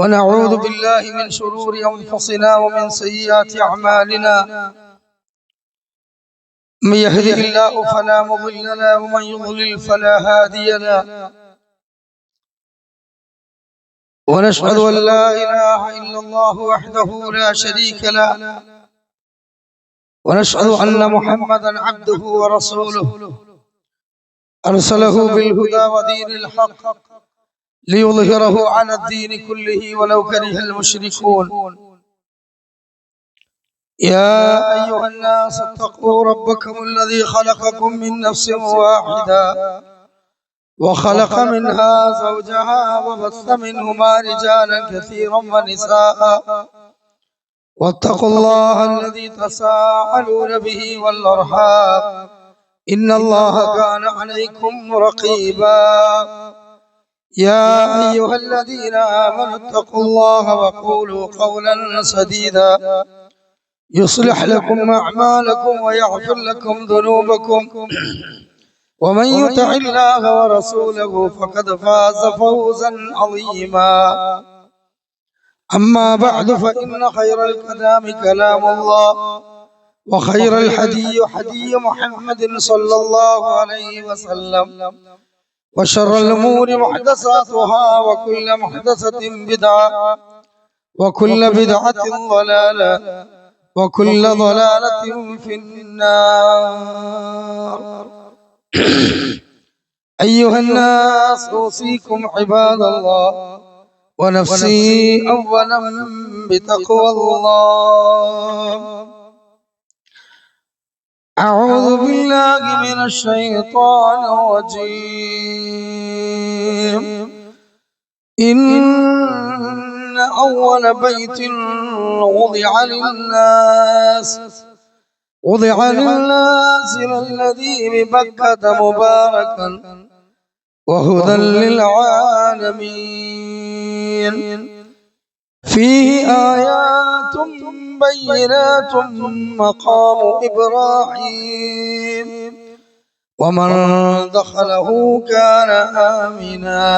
ونعوذ بالله من شرور أنفسنا ومن سيئات أعمالنا من يهده الله فلا مضل له ومن يضلل فلا هادي له ونشهد أن لا إله إلا الله وحده لا شريك له ونشهد أن محمدا عبده ورسوله أرسله بالهدى ودين الحق ليظهره على الدين كله ولو كره المشركون. يا أيها الناس اتقوا ربكم الذي خلقكم من نفس واحدة وخلق منها زوجها وبث منهما رجالا كثيرا ونساء واتقوا الله الذي تساءلون به والأرحام إن الله كان عليكم رقيبا. يا أيها الذين آمنوا اتقوا الله وقولوا قولا سديدا يصلح لكم أعمالكم ويغفر لكم ذنوبكم ومن يطع الله ورسوله فقد فاز فوزا عظيما. أما بعد فإن خير الكلام كلام الله وخير الحدي حدي محمد صلى الله عليه وسلم وشر الأمور محدثاتها وكل محدثة بدعة وكل بدعة ضلالة وكل ضلالة في النار. أيها الناس أوصيكم عباد الله ونفسي أولا بتقوى الله. أعوذ بالله من الشيطان الرجيم. إن أول بيت وضع للناس للذي ببكة مباركا وهدى للعالمين فيه آيات بينات مقام إبراهيم ومن دخله كان آمنا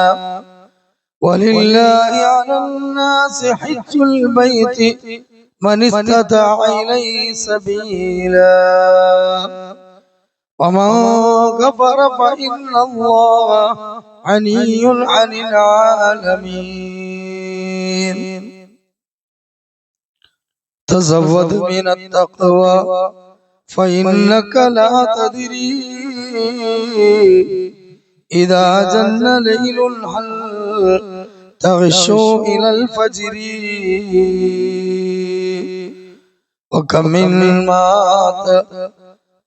ولله على الناس حج البيت من استطاع إليه سبيلا ومن كفر فإن الله غني عن العالمين. تزود من التقوى فإنك لا تدري إذا جن ليل هل تغشو إلى الفجر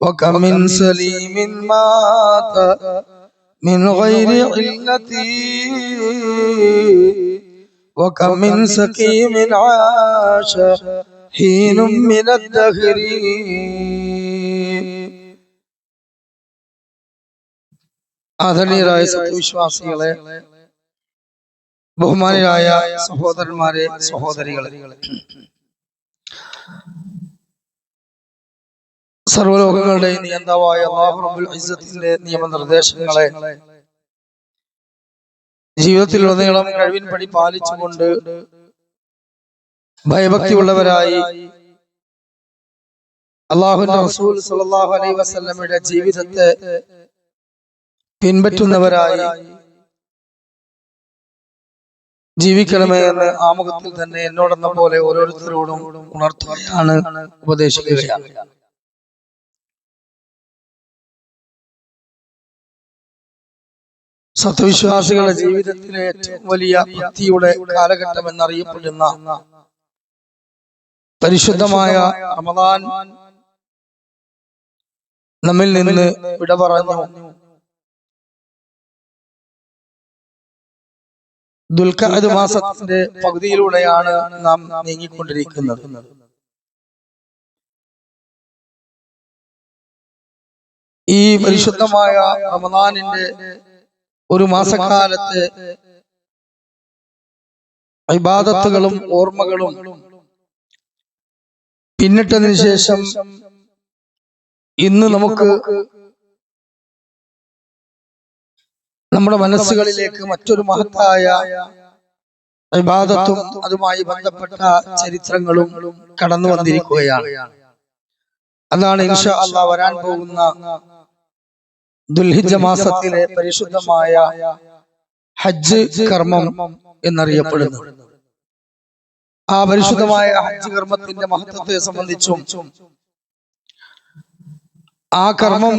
وكم من سليم مات من غير علة وكم من سقيم عاش حين من الدهر. ആദരണീയരായ സത്യവിശ്വാസികളെ, ബഹുമാനരായ സഹോദരന്മാരെ, സഹോദരികളെ, സർവ്വലോകങ്ങളുടെയും നിയന്താവായ അല്ലാഹു റബ്ബുൽ ഇസ്സത്തിന്റെ നിയമനിർദ്ദേശങ്ങളെ ജീവിതത്തിലുടനീളം കഴിവിൻപടി പാലിച്ചുകൊണ്ട് ഭയഭക്തിയുള്ളവരായി അല്ലാഹുവിന്റെ റസൂൽ സ്വല്ലല്ലാഹു അലൈഹി വസല്ലമയുടെ ജീവിതത്തെ പിൻപറ്റുന്നവരായി ജീവിക്കണമേ എന്ന് ആമുഖത്തിൽ തന്നെ എന്നോടെന്ന പോലെ ഓരോരുത്തരോടും ഉണർത്തുകയാണ്, ഉപദേശിക്കുകയാണ്. സത്യവിശ്വാസികളുടെ ജീവിതത്തിലെ ഏറ്റവും വലിയ ഭക്തിയുടെ കാലഘട്ടം എന്നറിയപ്പെടുന്ന പരിശുദ്ധമായ റമദാൻ നമ്മിൽ നിന്ന് വിട പറഞ്ഞു. ദുൽഖഅദ് മാസത്തിന്റെ പകുതിയിലൂടെയാണ് നാം നീങ്ങിക്കൊണ്ടിരിക്കുന്നത്. ഈ പരിശുദ്ധമായ റമദാനിന്റെ ഒരു മാസക്കാലത്തെ ഇബാദത്തുകളും ഓർമ്മകളും പിന്നിട്ടതിന് ശേഷം ഇന്ന് നമുക്ക് നമ്മുടെ മനസ്സുകളിലേക്ക് മറ്റൊരു മഹത്തായ ഇബാദത്തും അതുമായി ബന്ധപ്പെട്ട ചരിത്രങ്ങളും കടന്നു വന്നിരിക്കുകയാണ്. അതാണ് ഇൻഷാ അല്ലാഹ് വരാൻ പോകുന്ന ദുൽഹിജ്ജ മാസത്തിലെ പരിശുദ്ധമായ ഹജ്ജ് കർമ്മം എന്നറിയപ്പെടുന്നു. ആ പരിശുദ്ധമായ ഹജ്ജ് കർമ്മത്തിന്റെ മഹത്വത്തെ സംബന്ധിച്ചും ആ കർമ്മം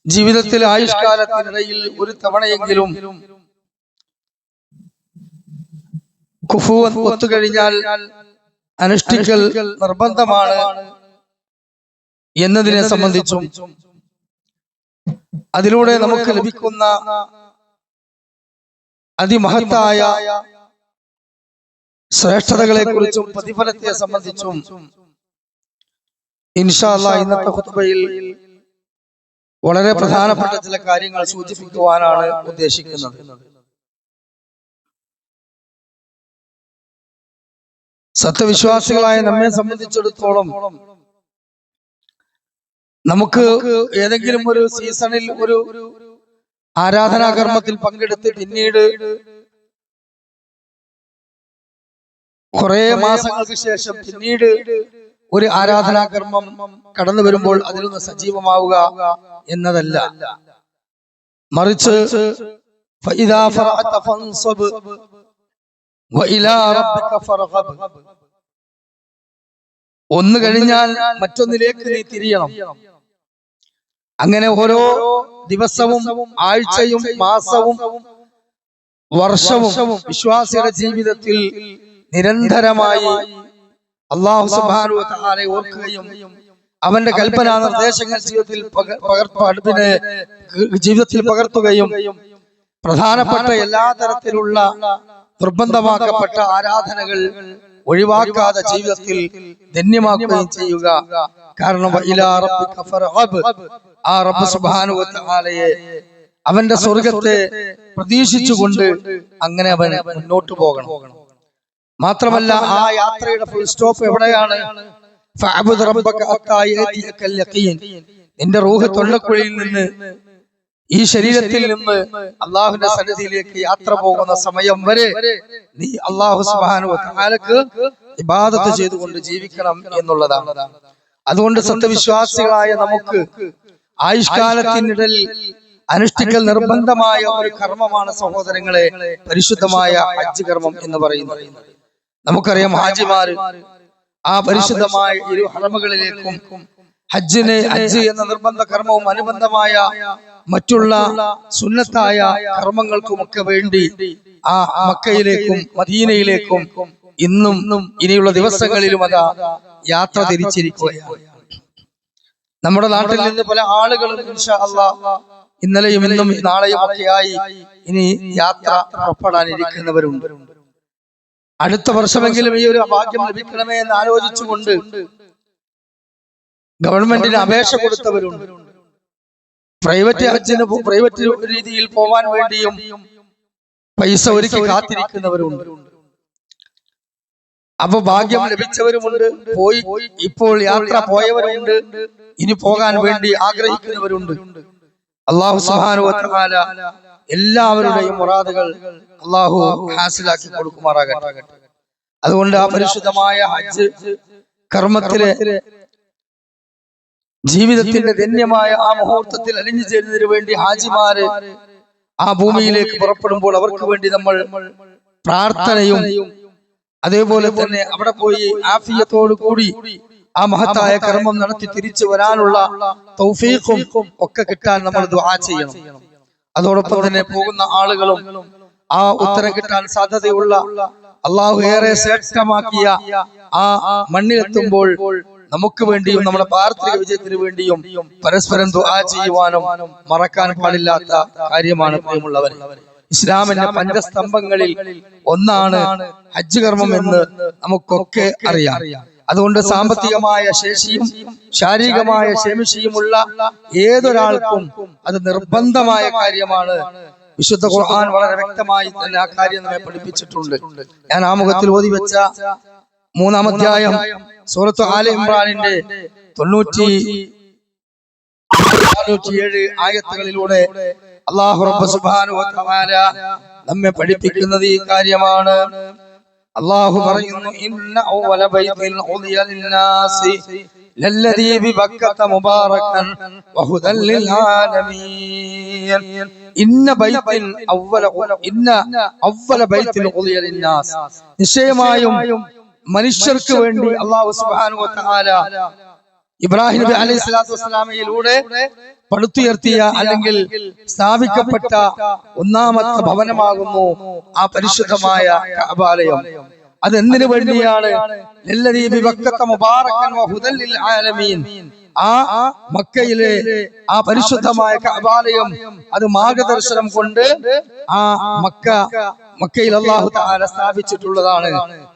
ജീവിതത്തിൽ ആയുഷ്കാലത്തിനിടയിൽ ഒരു തവണയെങ്കിലും കുഫുവൻ ഒത്തുകഴിഞ്ഞാൽ അനുഷ്ഠിക്കൽ നിർബന്ധമാണ് എന്നതിനെ സംബന്ധിച്ചും അതിലൂടെ നമുക്ക് ലഭിക്കുന്ന അതിമഹത്തായ ശ്രേഷ്ഠതകളെ കുറിച്ചും പ്രതിഫലത്തെ സംബന്ധിച്ചും ഇൻഷാ അല്ലാഹ് ഇന്നത്തെ ഖുത്ബയിൽ വളരെ പ്രധാനപ്പെട്ട ചില കാര്യങ്ങൾ സൂചിപ്പിക്കുവാനാണ് ഉദ്ദേശിക്കുന്നത്. സത്യവിശ്വാസികളായ നമ്മെ സംബന്ധിച്ചിടത്തോളം നമുക്ക് ഏതെങ്കിലും ഒരു സീസണിൽ ഒരു ആരാധനാകർമ്മത്തിൽ പങ്കെടുത്ത് പിന്നീട് കുറെ മാസങ്ങൾക്ക് ശേഷം പിന്നീട് ഒരു ആരാധനാകർമ്മം കടന്നു വരുമ്പോൾ അതിലൊന്ന് സജീവമാവുക എന്നതല്ല, മറിച്ച് ഫഇദാ ഫറഅത ഫൻസബ് വഇലാ റബ്ബിക ഫർഗബ്, ഒന്ന് കഴിഞ്ഞാൽ മറ്റൊന്നിലേക്ക് നീ തിരിയണം. അങ്ങനെ ഓരോ ദിവസവും ആഴ്ചയും മാസവും വർഷവും വിശ്വാസിയുടെ ജീവിതത്തിൽ നിരന്തരമായി അല്ലാഹു സുബ്ഹാനഹു വ തആലയെ ഓർക്കുകയും അവന്റെ കൽപ്പനാ നിർദ്ദേശങ്ങൾ ജീവിതത്തിൽ പകർത്തുകയും പ്രധാനപ്പെട്ട എല്ലാ തരത്തിലുള്ള നിർബന്ധമാക്കപ്പെട്ട ആരാധനകൾ ഒഴിവാക്കാതെ ജീവിതത്തിൽ ധന്യമാക്കുകയും ചെയ്യുക. കാരണം ഇലാ റബ്ബിക ഫർഗബ്, ആ റബ്ബ് സുബ്ഹാനഹു വ തആലയെ അവന്റെ സ്വർഗ്ഗത്തെ പ്രതീക്ഷിച്ചുകൊണ്ട് അങ്ങനെ അവൻ മുന്നോട്ട് പോകണം. മാത്രമല്ല ആ യാത്രയുടെ ഫുൾ സ്റ്റോപ്പ് എവിടെയാണ്? ഫഅബ്ദു റബ്ബക ഹത്താ യഅതിയകൽ യഖീൻ, നിന്റെ റൂഹ് തൊണ്ടക്കുഴിയിൽ നിന്ന് ഈ ശരീരത്തിൽ നിന്ന് അല്ലാഹുവിന്റെ സന്നിധിയിലേക്ക് യാത്ര പോകുന്ന സമയം വരെ നീ അല്ലാഹു സുബ്ഹാനഹു വ തആലക്ക് ഇബാദത്ത് ചെയ്തുകൊണ്ട് ജീവിക്കണം എന്നുള്ളതാണ്. അതുകൊണ്ട് സത്യവിശ്വാസികളായ നമുക്ക് ആയുഷ്കാലത്തിനിടയിൽ അനുഷ്ഠിക്കൽ നിർബന്ധമായ ഒരു കർമ്മമാണ് സഹോദരങ്ങളെ പരിശുദ്ധമായ ഹജ്ജ് കർമ്മം എന്ന് പറയുന്നത്. നമുക്കറിയാം, ഹാജിമാര് ആ പരിശുദ്ധമായ ഇരു ഹറമുകളിലേക്കും ഹജ്ജ് എന്ന നിർബന്ധ കർമ്മവും അനുബന്ധമായ മറ്റുള്ള സുന്നത്തായ കർമ്മങ്ങൾക്കുമൊക്കെ വേണ്ടി ആ മക്കയിലേക്കും മദീനയിലേക്കും ഇന്നും ഇനിയുള്ള ദിവസങ്ങളിലും അതാ യാത്ര തിരിച്ചിരിക്കുകയാണ്. നമ്മുടെ നാട്ടിൽ നിന്ന് പല ആളുകളും ഇൻഷാ അല്ലാഹ് ഇന്നലെയും ഇന്നും നാളെയും ഒക്കെയായി ഇനി യാത്ര പുറപ്പെടാനിരിക്കുന്നവരുണ്ട്. അടുത്ത വർഷമെങ്കിലും ഈ ഒരു ഭാഗ്യം ലഭിക്കണമേ എന്ന് ആലോചിച്ചുകൊണ്ട് ഗവൺമെന്റിന് അപേക്ഷ കൊടുത്തവരുണ്ട്. പ്രൈവറ്റ് ഹജ്ജിന് പ്രൈവറ്റ് രീതിയിൽ പോവാൻ വേണ്ടിയും പൈസ ഒരുക്കി കാത്തിരിക്കുന്നവരുണ്ട്. അപ്പൊ ഭാഗ്യം ലഭിച്ചവരുമുണ്ട്, പോയി ഇപ്പോൾ യാത്ര പോയവരുണ്ട്, ഇനി പോകാൻ വേണ്ടി ആഗ്രഹിക്കുന്നവരുണ്ട്. അല്ലാഹു സുബ്ഹാനഹു വ തആല എല്ലാവരുടെയും മുറാദുകൾ അല്ലാഹു ഹാസിലാക്കി കൊടുക്കുമാറാകട്ടെ. അതുകൊണ്ട് ആ പരിശുദ്ധമായ ഹജ്ജ് കർമ്മത്തിലെ ജീവിതത്തിന്റെ ധന്യമായ ആ മുഹൂർത്തത്തിൽ അലിഞ്ഞു ചേരുന്നതിന് വേണ്ടി ഹാജിമാര് ആ ഭൂമിയിലേക്ക് പുറപ്പെടുമ്പോൾ അവർക്ക് വേണ്ടി നമ്മൾ പ്രാർത്ഥനയും അതേപോലെ തന്നെ അവിടെ പോയി ആഫിയത്തോടു കൂടി ആ മഹത്തായ കർമ്മം നടത്തി തിരിച്ചു വരാനുള്ള തൗഫീഖും ഒക്കെ കിട്ടാൻ നമ്മൾ ദുആ ചെയ്യണം. അതോടൊപ്പം തന്നെ പോകുന്ന ആളുകളും ആ ഉത്തരം കിട്ടാൻ സാധ്യതയുള്ള അള്ളാഹു ഏറെ ശ്രേഷ്ഠമാക്കിയ ആ മണ്ണിലെത്തുമ്പോൾ നമുക്ക് വേണ്ടിയും നമ്മുടെ പാർത്ഥിക വിജയത്തിന് വേണ്ടിയും പരസ്പരം ദുആ ചെയ്യുവാനും മറക്കാൻ പാടില്ലാത്ത കാര്യമാണ്. പ്രിയമുള്ളവർ, ഇസ്ലാമിന്റെ പഞ്ചസ്തംഭങ്ങളിൽ ഒന്നാണ് ഹജ്ജ് കർമ്മം എന്ന് നമുക്കൊക്കെ അറിയാം. അതുകൊണ്ട് സാമ്പത്തികമായ ശേഷിയും ശാരീരികമായ ശേഷിയുമുള്ള ഏതൊരാൾക്കും അത് നിർബന്ധമായ കാര്യമാണ്. വിശുദ്ധ ഖുർആൻ വളരെ വ്യക്തമായി തന്നെ ആ കാര്യം നമ്മെ പഠിപ്പിച്ചിട്ടുണ്ട്. ഞാൻ ആമുഖത്തിൽ ഓതി വെച്ച 3-ാം അധ്യായം സൂറത്ത് ആല ഇമ്രാനിന്റെ 97 ആയത്തുകളിലൂടെ അല്ലാഹു റബ്ബ് സുബ്ഹാനഹു വ തആല നമ്മെ പഠിപ്പിക്കുന്നത് ഈ കാര്യമാണ്. അല്ലാഹു പറയുന്നു, ഇന്ന അവ്വല ബൈത്തിൽ ഉദിയ ലിന്നാസി ലല്ലദീ ബിബക്കത മുബാറകൻ വഹുദൻ ലിൽ ആലമീൻ. ഇന്ന അവ്വല ബൈത്തിൽ ഉദിയ ലിന്നാസ്, നിശ്ചയമായും മനുഷ്യർക്ക് വേണ്ടി അല്ലാഹു സുബ്ഹാനഹു വ തആല ഇബ്രാഹിം നബി അലൈഹി സ്വലാത്തു വസ്സലാമയിലൂടെ പടുത്തുയർത്തിയ അല്ലെങ്കിൽ സ്ഥാപിക്കപ്പെട്ട ഒന്നാമത്തെ ഭവനമാകുന്നു ആ പരിശുദ്ധമായ കഅബാലയം. അതെന്തിനു വേണ്ടിയാണ്? ലല്ലദീ ബിബക്കത മുബാറകൻ വഹുദൻ ലിൽ ആലമീൻ. ആ മക്കയിലെ ആ പരിശുദ്ധമായ കഅബാലയം അത് മാർഗദർശനം കൊണ്ട് ആ മക്കയിൽ അല്ലാഹു തആല സ്ഥാപിച്ചിട്ടുള്ളതാണ്.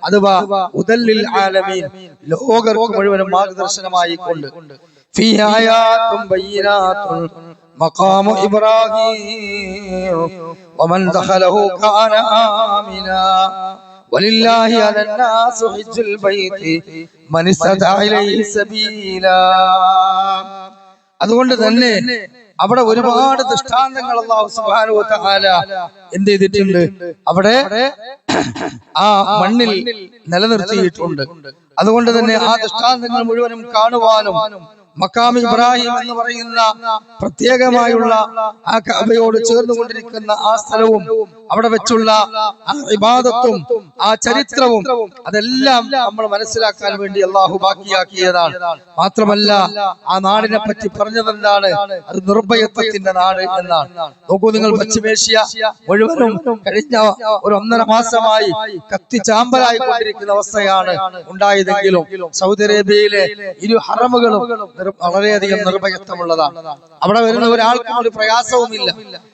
അഥവാ ഹുദൻ ലിൽ ആലമീൻ, ലോകർക്ക് മുഴുവനും മാർഗദർശനമായി കൊണ്ട്. ഫീ ആയാതും ബയ്യിനാതുൻ മഖാമു ഇബ്രാഹീം വമൻ ദഖലഹു കാന ആമിനാ വലില്ലാഹി അലന്നാസു ഹജ്ജുൽ ബൈത്തി മൻ ഇസ്തതഅ ഇലൈഹി സബീലാ. അതുകൊണ്ട് തന്നെ അവിടെ ഒരുപാട് ദൃഷ്ടാന്തങ്ങൾ അല്ലാഹു സുബ്ഹാനഹു വ തആല എന്ത് ചെയ്തിട്ടുണ്ട്? അവിടെ ആ മണ്ണിൽ നിലനിർത്തിയിട്ടുണ്ട്. അതുകൊണ്ട് തന്നെ ആ ദൃഷ്ടാന്തങ്ങൾ മുഴുവനും കാണുവാനും മഖാം ഇബ്രാഹിം എന്ന് പറയുന്ന പ്രത്യേകമായുള്ള ആ കഅബയോട് ചേർന്നുകൊണ്ടിരിക്കുന്ന ആ സ്ഥലവും അവിടെ വെച്ചുള്ള ആ ഇബാദത്തും ആ ചരിത്രവും അതെല്ലാം നമ്മൾ മനസ്സിലാക്കാൻ വേണ്ടി അല്ലാഹു ബാക്കിയാക്കിയതാണ്. മാത്രമല്ല ആ നാടിനെ പറ്റി പറഞ്ഞതെന്താണ്? അത് നിർഭയത്വത്തിന്റെ നാട് എന്നാണ്. നോക്കൂ നിങ്ങൾ, പശ്ചിമേഷ്യ മുഴുവനും കഴിഞ്ഞ ഒരു 1.5 മാസമായി കത്തിച്ചാമ്പലായി കൊണ്ടിരിക്കുന്ന അവസ്ഥയാണ് ഉണ്ടായതെങ്കിലും സൗദി അറേബ്യയിലെ ഇരു ഹറമുകളും വളരെയധികം നിർഭയത്വമുള്ളതാണ്. അവിടെ വരുന്ന ഒരാൾക്കും ഒരു പ്രയാസവുമില്ല.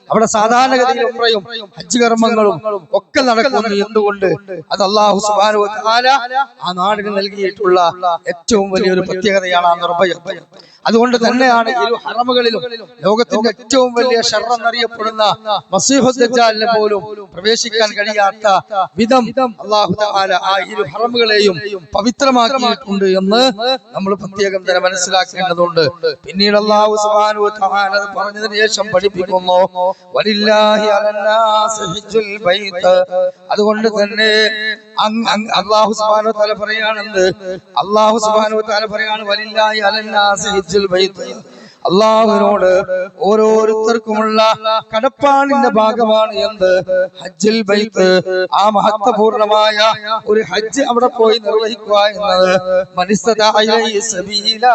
അവിടെ സാധാരണഗതിയിൽ ഉംറയും ഹജ്ജ് കർമ്മങ്ങളും ഒക്കെ നടക്കുന്നു. എന്തുകൊണ്ട്? അത് അല്ലാഹു സുബ്ഹാനഹു വ തആല ആ നാടിന് നൽകിയിട്ടുള്ള ഏറ്റവും വലിയൊരു പ്രത്യേകതയാണ് ആ നിർഭയത്വം. അതുകൊണ്ട് തന്നെയാണ് ഇരു ഹറമുകളിലും ലോകത്തിന്റെ ഏറ്റവും വലിയ ശർർ എന്നറിയപ്പെടുന്ന മസീഹു ദജ്ജാലിനെ പോലും പ്രവേശിക്കാൻ കഴിയാത്ത വിധം അല്ലാഹു തആല ആ ഇരു ഹറമുകളെയും പവിത്രമാക്കിയിട്ടുണ്ട് എന്ന് നമ്മൾ പ്രത്യേകം തന്നെ മനസ്സിലാക്കേണ്ടതുണ്ട്. പിന്നീട് അല്ലാഹു സുബ്ഹാനഹു വ തആല പറഞ്ഞതിന് ശേഷം പഠിപ്പിക്കുന്നു, വലില്ലാഹി അലന്നാസി ഹജ്ജുൽ ബൈത്ത്. അതുകൊണ്ട് തന്നെ അല്ലാഹു സുബ്ഹാനഹു വ തആല പറയാണെന്ന് അല്ലാഹു സുബ്ഹാനഹു വ തആല പറയാണ്, വലില്ലാഹി അലന്നാസി ഹജ്ജുൽ ബൈത്ത്. അല്ലാഹുവിനോട് ഓരോരുത്തർക്കുമുള്ള കടപ്പാടിന്റെ ഭാഗമാണ് എന്ത്? ഹജ്ജുൽ ബൈത്ത്. ആ മഹത്വപൂർണമായ ഒരു ഹജ്ജ് അവിടെ പോയി നിർവഹിക്കുക എന്നത് മനിസ്തതഅ ഇലൈഹി സബീലാ.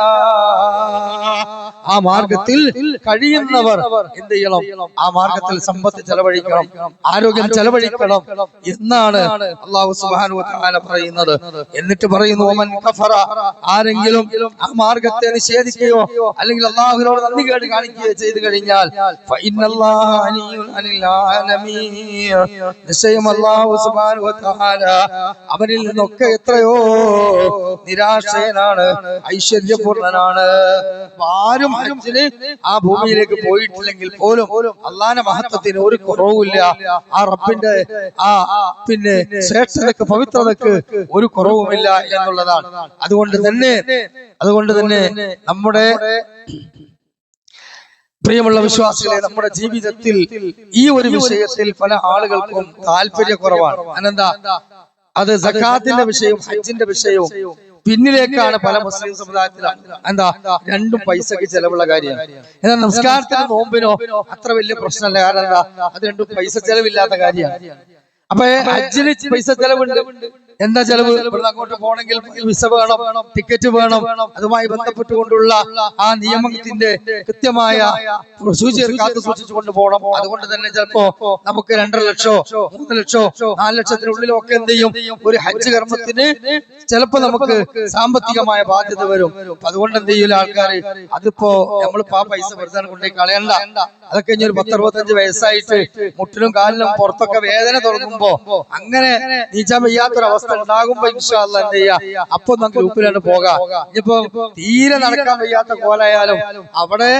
ആ മാർഗത്തിൽ കഴിയുന്നവർ എന്ത് ചെയ്യണം? ആ മാർഗത്തിൽ സമ്പത്ത് ചെലവഴിക്കണം, ആരോഗ്യം ചെലവഴിക്കണം എന്നാണ് അല്ലാഹു സുബ്ഹാനഹു വ തആല പറയുന്നത്. എന്നിട്ട് പറയുന്നു, വമൻ കഫറ, ആരെങ്കിലും ആ മാർഗത്തെ നിഷേധിക്കുകയോ അല്ലെങ്കിൽ അല്ലാഹുവിനോട് നന്ദികേട് കാണിക്കുകയോ ചെയ്തു കഴിഞ്ഞാൽ ഫഇന്നല്ലാഹ അനിയ്യുൻ അനിൽ ആലമീൻ, നിശ്ചയം അല്ലാഹു സുബ്ഹാനഹു വ തആല അവനിൽ നിന്നൊക്കെ എത്രയോ നിരാശയനാണ്, ഐശ്വര്യപൂർണനാണ്. ആരും ഹജ്ജിന് ആ ഭൂമിയിലേക്ക് പോയിട്ടില്ലെങ്കിൽ പോലും അല്ലാഹുവിന്റെ മഹത്വത്തിന് ഒരു കുറവുമില്ല. ആ റബ്ബിന്റെ ആ ശ്രേഷ്ഠതക്ക്, പവിത്രതക്ക് ഒരു കുറവുമില്ല എന്നുള്ളതാണ്. അതുകൊണ്ട് തന്നെ നമ്മുടെ പ്രിയമുള്ള വിശ്വാസികളെ, നമ്മുടെ ജീവിതത്തിൽ ഈ ഒരു വിഷയത്തിൽ പല ആളുകൾക്കും താല്പര്യക്കുറവാണ്. അതെന്താ? അത് സകാത്തിന്റെ വിഷയവും ഹജ്ജിന്റെ വിഷയവും പിന്നിലേക്കാണ് പല മുസ്ലിം സമുദായത്തിലാണ്. എന്താ? രണ്ടും പൈസക്ക് ചെലവുള്ള കാര്യമാണ്. എന്നാൽ നമസ്കാരത്തിനോ നോമ്പിനോ അത്ര വലിയ പ്രശ്നമല്ല. കാരണം എന്താ? അത് രണ്ടും പൈസ ചെലവില്ലാത്ത കാര്യമാണ്. അപ്പൊ ഹജ്ജിന് പൈസ ചെലവുണ്ട്. എന്താ ചെലവ്? ഇവിടുന്ന് അങ്ങോട്ട് പോകണമെങ്കിൽ വിസ വേണം, ടിക്കറ്റ് വേണം. അതുമായി ബന്ധപ്പെട്ടുകൊണ്ടുള്ള ആ നിയമത്തിന്റെ കൃത്യമായ പ്രൊസീജിയർ കാത്തു സൂക്ഷിച്ചുകൊണ്ട് പോകണം. അതുകൊണ്ട് തന്നെ ചിലപ്പോ നമുക്ക് 2.5 ലക്ഷോ 3 ലക്ഷോ 4 ലക്ഷത്തിനുള്ളിലോ ഒക്കെ എന്ത് ചെയ്യും? ഒരു ഹജ്ജ് കർമ്മത്തിന് ചിലപ്പോ നമുക്ക് സാമ്പത്തികമായ ബാധ്യത വരും. അതുകൊണ്ട് എന്ത് ചെയ്യൂല ആൾക്കാര്? അതിപ്പോ നമ്മളിപ്പോ ആ പൈസ വെറുതെ കൊണ്ടേ കളയണ്ട. അതൊക്കെ ഇനി ഒരു 10-65 വയസ്സായിട്ട് മുട്ടിനും കാലിനും പുറത്തൊക്കെ വേദന തുടങ്ങുമ്പോ അങ്ങനെ നീച്ചാൻ വയ്യാത്തൊരവസ്ഥ അവസ്ഥ ഉണ്ടാകുമ്പോ ഇൻഷാ അല്ലാഹ് എന്ത് ചെയ്യാ, അപ്പൊ നമുക്ക് ഗ്രൂപ്പിലാണ് പോകാം. ഇനിയിപ്പോ തീരെ നടക്കാൻ വയ്യാത്ത കോലായാലും അവിടെ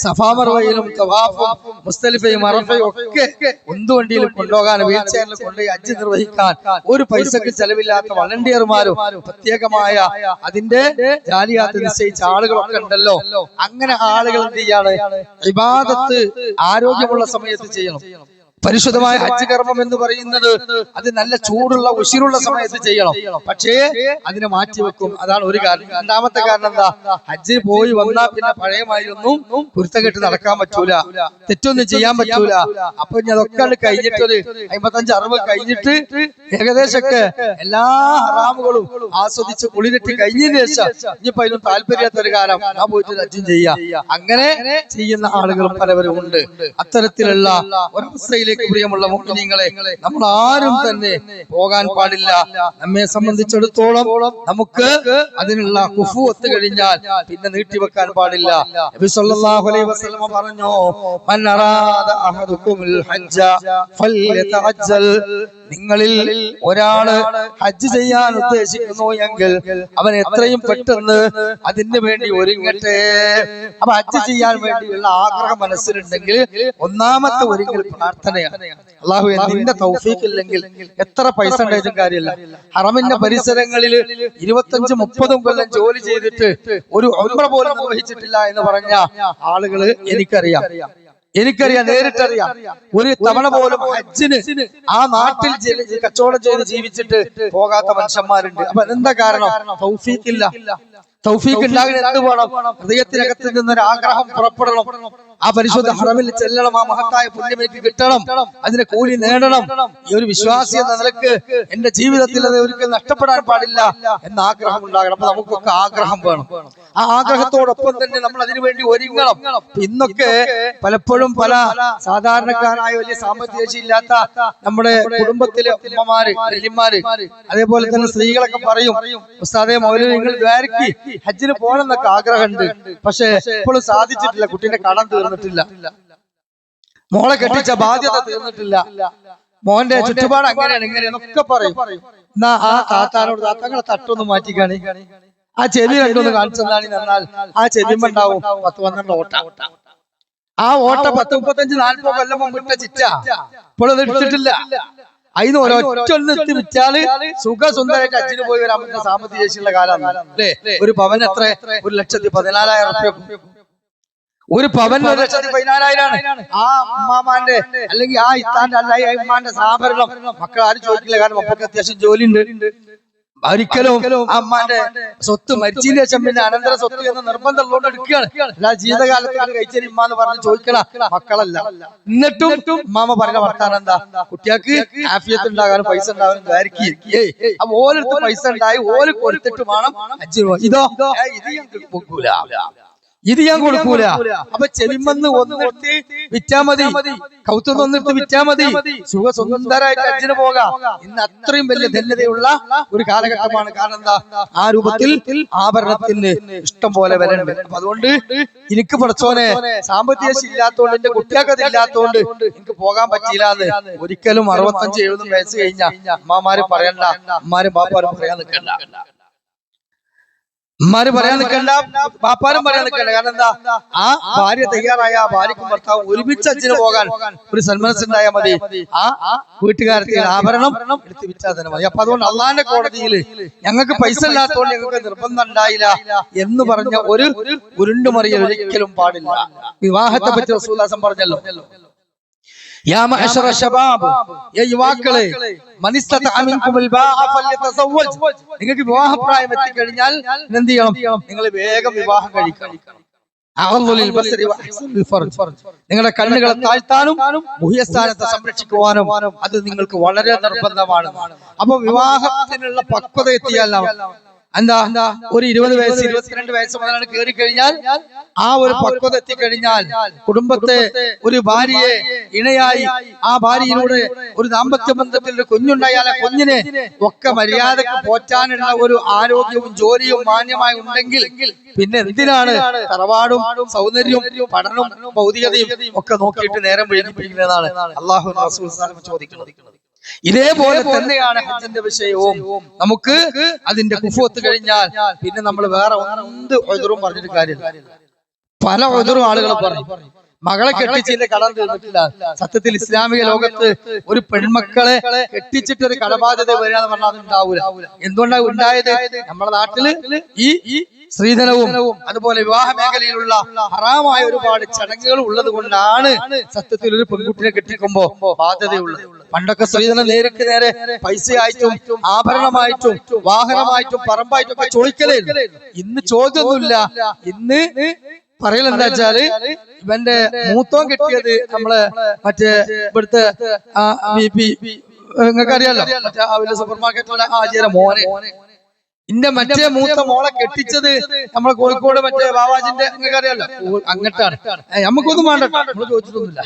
സഫാ മർവയിലും തവാഫും മുസ്തലിഫയും അറഫയും ഒക്കെ ഉന്തുവണ്ടിയിൽ കൊണ്ടുപോകാൻ, വീൽ ചെയറിൽ കൊണ്ടുപോയി ഹജ്ജ് നിർവഹിക്കാൻ ഒരു പൈസക്ക് ചെലവില്ലാത്ത വളണ്ടിയർമാരും പ്രത്യേകമായ അതിന്റെ ജാലിയാത്ത് നിശ്ചയിച്ച ആളുകളൊക്കെ ഉണ്ടല്ലോ. അങ്ങനെ ആളുകൾ എന്ത് ചെയ്യാണ്, ഇബാദത്ത് ആരോഗ്യമുള്ള സമയത്ത് ചെയ്യണം. പരിശുദ്ധമായ ഹജ്ജ് കർമ്മം എന്ന് പറയുന്നത് അത് നല്ല ചൂടുള്ള ഉശിരുള്ള സമയത്ത് ചെയ്യണം. പക്ഷേ അതിനെ മാറ്റിവെക്കും. അതാണ് ഒരു കാരണം. രണ്ടാമത്തെ കാരണം എന്താ, ഹജ്ജിന് പോയി വന്നാൽ പിന്നെ പഴയമായൊന്നും കുരുത്തം കെട്ട് നടക്കാൻ പറ്റൂല, തെറ്റൊന്നും ചെയ്യാൻ പറ്റൂല. അപ്പൊ ഇനി അതൊക്കെ കഴിഞ്ഞിട്ടൊരു 55-60 കഴിഞ്ഞിട്ട് ഏകദേശമൊക്കെ എല്ലാ ഹറാമുകളും ആസ്വദിച്ച് കുളിരിട്ട് കഴിഞ്ഞതിന് ശേഷം ഇനിയിപ്പോ അതിനും താല്പര്യാത്തൊരു കാലം ഞാൻ പോയിട്ട് ഹജ്ജും ചെയ്യാം. അങ്ങനെ ചെയ്യുന്ന ആളുകൾ പലവരും ഉണ്ട്. അത്തരത്തിലുള്ള ഒരവസ്ഥയിൽ പ്രിയമുള്ള മുഅ്മിനീങ്ങളെ, നമ്മൾ ആരും തന്നെ പോകാൻ പാടില്ല. നമ്മെ സംബന്ധിച്ചിടത്തോളം നമുക്ക് അതിനുള്ള കുഫു ഒത്തു കഴിഞ്ഞാൽ പിന്നെ നീട്ടിവെക്കാൻ പാടില്ല. നബി സല്ലല്ലാഹു അലൈഹി വസല്ലം പറഞ്ഞു, മൻ അറാദ അഹദുകുമുൽ ഹജ്ജ ഫൽയതഅജ്ജൽ, നിങ്ങളിൽ ഒരാള് ഹജ്ജ് ചെയ്യാൻ ഉദ്ദേശിക്കുന്നു എങ്കിൽ അവൻ എത്രയും പെട്ടെന്ന് അതിന് വേണ്ടി ഒരുങ്ങട്ടെ. അപ്പൊ ഹജ്ജ് ചെയ്യാൻ വേണ്ടിയുള്ള ആഗ്രഹം മനസ്സിലുണ്ടെങ്കിൽ ഒന്നാമത്തെ ഒരുങ്ങൽ പ്രാർത്ഥനയാണ്. അല്ലാഹുവേ, നിന്റെ തൗഫീഖ് ഇല്ലെങ്കിൽ എത്ര പൈസ ഉണ്ടായിട്ടും കാര്യമില്ല. ഹറമിന്റെ പരിസരങ്ങളിൽ 25-30 കൊല്ലം ജോലി ചെയ്തിട്ട് ഒരു ഉംറ പോലും നിർവഹിച്ചിട്ടില്ല എന്ന് പറഞ്ഞ ആളുകള് എനിക്കറിയാം, നേരിട്ടറിയാം. ഒരു തവണ പോലും ഹജ്ജിന് ആ നാട്ടിൽ കച്ചവടം ചെയ്ത് ജീവിച്ചിട്ട് പോകാത്ത മനുഷ്യന്മാരുണ്ട്. അപ്പൊ എന്താ കാരണം? തൗഫീഖ് ഇല്ല. തൗഫീഖ് ഉണ്ടാകാൻ എന്ത് വേണം? ഹൃദയത്തിനകത്ത് നിന്നൊരു ആഗ്രഹം പുറപ്പെടണം. ആ പരിശുദ്ധ ഹറമിൽ ചെല്ലണം. ആ മഹത്തായ പുണ്യം എനിക്ക് കിട്ടണം, അതിന്റെ കൂലി നേടണം. ഈ ഒരു വിശ്വാസി എന്ന നിലക്ക് എന്റെ ജീവിതത്തിൽ അത് ഒരിക്കലും നഷ്ടപ്പെടാൻ പാടില്ല എന്ന ആഗ്രഹം ഉണ്ടാകണം. അപ്പൊ നമുക്കൊക്കെ ആഗ്രഹം വേണം. ആ ആഗ്രഹത്തോടൊപ്പം തന്നെ നമ്മൾ അതിനു വേണ്ടി ഒരുങ്ങണം. ഇന്നൊക്കെ പലപ്പോഴും പല സാധാരണക്കാരായ വലിയ സാമ്പത്തിക ശേഷി ഇല്ലാത്ത നമ്മുടെ കുടുംബത്തിലെ ഉമ്മമാര്, വല്യമാര്, അതേപോലെ തന്നെ സ്ത്രീകളൊക്കെ പറയും, ഉസ്താദേ മൗലവി നിങ്ങൾ ദ്വാരക്ക് ഹജ്ജിന് പോകണം എന്നൊക്കെ ആഗ്രഹമുണ്ട്, പക്ഷെ ഇപ്പോഴും സാധിച്ചിട്ടില്ല. കുട്ടീന്റെ കടം തീർന്നിട്ടില്ല, മോളെ കെട്ടിച്ച ബാധ്യത തീർന്നിട്ടില്ല, മോന്റെ ചുറ്റുപാട് അങ്ങനെയാണ് ഇങ്ങനെയെന്നൊക്കെ പറയും. എന്നാ ആ താത്താനോട്, താത്തങ്ങളെ തട്ടൊന്ന് മാറ്റിക്കാണി, ആ ചെവി രണ്ടൊന്ന് കാണിച്ചെന്നാണി നന്നാൽ ആ ചെവിമ്പുണ്ടാവും 10-12 ഓട്ട. ആ ഓട്ട 10-35-40 കൊല്ലം മുമ്പിട്ട ചിറ്റ ഇപ്പോഴത് എടുത്തിട്ടില്ല. അതിന് ഒരൊറ്റ നിർത്തി വിറ്റാല് സുഖസുന്ദരായിട്ട് ഹജ്ജിന് പോയി വരാൻ പറ്റുന്ന സാമ്പത്തിക ശേഷിയുള്ള കാലമാണ് അല്ലേ? ഒരു പവൻ എത്ര? 1,14,000 റുപ്യ. ഒരു പവൻ 1,14,000 ആ ഉമ്മാമാന്റെ അല്ലെങ്കിൽ ആ ഇത്താന്റെ അല്ല ഈ ഉമ്മാന്റെ ആഭരണം മക്കൾ ആരും ചോദിക്കില്ല. കാരണം മക്കൾക്ക് അത്യാവശ്യം ജോലി ഉണ്ട്. ഒരിക്കലും അമ്മാന്റെ സ്വത്ത് മരിച്ചതിന് ശേഷം പിന്നെ അനന്തര സ്വത്ത് എന്ന് നിർബന്ധമുള്ളതുകൊണ്ട് എടുക്കുകയാണ്. അല്ല ജീവിതകാലത്ത് കഴിച്ചതിന് ഉമ്മ എന്ന് പറഞ്ഞ് ചോദിക്കണ മക്കളല്ല. എന്നിട്ടും ഉമ്മാമ പറഞ്ഞ വർത്താനം എന്താ? കുട്ടികൾക്ക് ആഫിയത്ത് ഉണ്ടാകാനും പൈസ ഉണ്ടാകാനും ധാരിക്കും. അപ്പൊ ഓരോരുത്തർ പൈസ ഉണ്ടായി ഓര് കൊടുത്തിട്ട് വേണം ഹജ്ജിന്. ഇത് ഞാൻ കൊടുക്കൂല. അപ്പൊ ചെവിമെന്ന് ഒന്നിട്ട് വിറ്റാ മതി, കൗത്തുനിന്ന് ഒന്നിട്ട് വിറ്റാ മതി, സുഖസുന്ദരായിട്ട് ഹജ്ജിന് പോകാം. ഇന്ന് അത്രയും വലിയ ധന്യതയുള്ള ഒരു കാലഘട്ടമാണ്. കാരണം എന്താ? ആ രൂപത്തിൽ ആഭരണത്തിന് ഇഷ്ടം പോലെ വിലയുണ്ട്. അപ്പൊ അതുകൊണ്ട് എനിക്ക് പഠിച്ചോനെ സാമ്പത്തിക ഇല്ലാത്തോണ്ട്, എന്റെ കുട്ടികൾക്ക് അത് ഇല്ലാത്തോണ്ട് എനിക്ക് പോകാൻ പറ്റിയില്ല എന്ന് ഒരിക്കലും 65-70 വയസ്സ് കഴിഞ്ഞ അമ്മമാര് പറയണ്ട, അമ്മാരും ബാപ്പാരും പറയാൻ നിൽക്കണ്ട, ഉമ്മാര് പറയാൻ നിൽക്കണ്ട, ബാപ്പാരും പറയാൻ നിൽക്കണ്ട. കാരണം എന്താ? ആ ഭാര്യ തയ്യാറായ ആ ഭാര്യക്കും ഭർത്താവും ഒരുമിച്ച് ഹജ്ജിന് പോകാൻ ഒരു സന്മനസ്സുണ്ടായാൽ മതി. ആ വീട്ടുകാരത്തിൽ ആഭരണം എടുത്ത് വിറ്റാൽ തന്നെ മതി. അപ്പൊ അതുകൊണ്ട് അള്ളാന്റെ കോടതിയിൽ ഞങ്ങൾക്ക് പൈസ ഇല്ലാത്തതുകൊണ്ട് ഞങ്ങൾക്ക് നിർബന്ധം ഉണ്ടായില്ല എന്ന് പറഞ്ഞ ഒരു ഉരുണ്ടുമറിയൽ ഒരിക്കലും പാടില്ല. വിവാഹത്തെ പറ്റി റസൂലുള്ളാഹി പറഞ്ഞല്ലോ, യാ മഅശറ ശബാബ്, യുവാക്കളെ, നിങ്ങൾക്ക് വിവാഹപ്രായം എത്തിക്കഴിഞ്ഞാൽ എന്ത് ചെയ്യണം? നിങ്ങൾ വേഗം വിവാഹം കഴിക്കണം. നിങ്ങളുടെ കണ്ണുകളെ താഴ്ത്താനും മുഹ്യസ്ഥാനത്തെ സംരക്ഷിക്കുവാനും അത് നിങ്ങൾക്ക് വളരെ നിർബന്ധമാണ്. അപ്പൊ വിവാഹത്തിനുള്ള പക്വത എത്തിയാൽ എന്താ? ഒരു 20 വയസ്സ് 22 വയസ്സ് മുതലാണ് കയറി കഴിഞ്ഞാൽ ആ ഒരു പക്വത എത്തിക്കഴിഞ്ഞാൽ കുടുംബത്തെ, ഒരു ഭാര്യയെ ഇണയായി ആ ഭാര്യയിലൂടെ ഒരു ദാമ്പത്യ ബന്ധത്തിൽ ഒരു കുഞ്ഞുണ്ടായാൽ ആ കുഞ്ഞിനെ ഒക്കെ മര്യാദക്ക് പോറ്റാനുള്ള ഒരു ആരോഗ്യവും ജോലിയും മാന്യമായി ഉണ്ടെങ്കിൽ പിന്നെ എന്തിനാണ് തറവാടും സൗന്ദര്യവും പഠനവും ഭൗതികതയും ഒക്കെ നോക്കിയിട്ട് നേരം വിഴുങ്ങിപ്പിക്കുന്നതാണ് അല്ലാഹു റസൂൽ ചോദിക്കുന്നത്. ഇതേപോലെ തന്നെയാണ് ഹജ്ജിന്റെ വിഷയവും. നമുക്ക് അതിന്റെ കുഫുവത്ത് കഴിഞ്ഞാൽ പിന്നെ നമ്മൾ വേറെ എന്ത് ഉദുറും പറഞ്ഞിട്ട് കാര്യമില്ല. പല ഉദുറും ആളുകൾ പറയും. മകളെ കെട്ടിച്ചതിന്റെ കടം തീർന്നിട്ടില്ല. സത്യത്തിൽ ഇസ്ലാമിക ലോകത്ത് ഒരു പെൺമക്കളെ കെട്ടിച്ചിട്ട് ഒരു കടബാധ്യത വരികയെന്ന് പറഞ്ഞാൽ അത് ഉണ്ടാവൂല. എന്തുകൊണ്ടാണ് ഉണ്ടായത്? നമ്മുടെ നാട്ടില് ഈ സ്ത്രീധനവും അതുപോലെ വിവാഹ മേഖലയിലുള്ള ഹറാമായ ഒരുപാട് ചടങ്ങുകൾ ഉള്ളത് കൊണ്ടാണ് സത്യത്തിൽ ഒരു പെൺകുട്ടിനെ കെട്ടിക്കുമ്പോ ബാധ്യതയുള്ളത്. പണ്ടൊക്കെ സ്ത്രീധനം നേരിട്ട് നേരെ പൈസയായിട്ടും ആഭരണമായിട്ടും വാഹനമായിട്ടും പറമ്പായിട്ടും ഒക്കെ ചോദിക്കലായിരുന്നു. ഇന്ന് ചോദ്യമൊന്നുമില്ല. ഇന്ന് പറയലെന്താ വെച്ചാല് ഇവന്റെ മൂത്തോൻ കെട്ടിയത് നമ്മള് മറ്റേ ഇവിടുത്തെ നിങ്ങൾക്ക് അറിയാലോ, മറ്റേ സൂപ്പർ മാർക്കറ്റിലുള്ള ആചാര്യ മോനെ, ഇന്റെ മറ്റേ മൂത്ത മോളെ കെട്ടിച്ചത് നമ്മളെ കോഴിക്കോട് മറ്റേ ബാവാജിന്റെ നിങ്ങൾക്ക് അറിയാലോ അങ്ങട്ടാണ്. നമുക്കൊന്നും വേണ്ട, നമ്മള് ചോദിച്ചിട്ടൊന്നുമില്ല.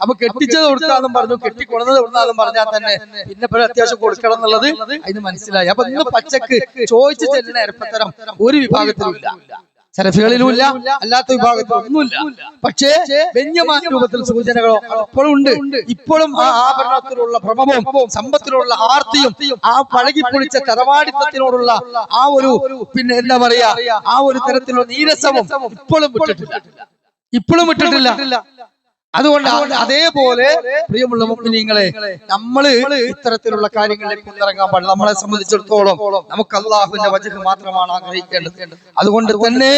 അപ്പൊ കെട്ടിച്ചത് കൊടുക്കാന്നും പറഞ്ഞു, കെട്ടിക്കൊടുന്നത് കൊടുക്കാന്നും പറഞ്ഞാൽ തന്നെ പിന്നെ ഇപ്പോഴും അത്യാവശ്യം കൊടുക്കണം എന്നുള്ളത് അതിന് മനസ്സിലായി. അപ്പൊ ഇന്ന് പച്ചക്ക് ചോദിച്ചു ചെല്ലുന്ന ഏർപ്പത്തരം ഒരു വിഭാഗത്തിലുമില്ല, സലഫികളിലും ഇല്ല, അല്ലാത്ത വിഭാഗത്തിലും ഒന്നുമില്ല. പക്ഷേ വ്യഞ്ജമായ രൂപത്തിൽ സൂചനകളോ ഇപ്പോഴും ഉണ്ട്. ഇപ്പോഴും ആ ആഭരണത്തിലുള്ള ഭ്രമവും സമ്പത്തിലുള്ള ആർത്തിയും ആ പഴകിപ്പൊളിച്ച തറവാടിത്തത്തിനോടുള്ള ആ ഒരു പിന്നെ എന്താ പറയാ ആ ഒരു തരത്തിലുള്ള നീരസവും ഇപ്പോഴും വിട്ടിട്ടില്ല. അതുകൊണ്ട് അതേപോലെ പ്രിയമുള്ള മുഅ്മിനീങ്ങളെ, നമ്മള് ഇത്തരത്തിലുള്ള കാര്യങ്ങളിലേക്ക് ഇറങ്ങാൻ പാടില്ല. നമ്മളെ സംബന്ധിച്ചിടത്തോളം നമുക്ക് അല്ലാഹുവിന്റെ വജ്ഹ് മാത്രമാണ് ആഗ്രഹിക്കേണ്ടത്. അതുകൊണ്ട് തന്നെ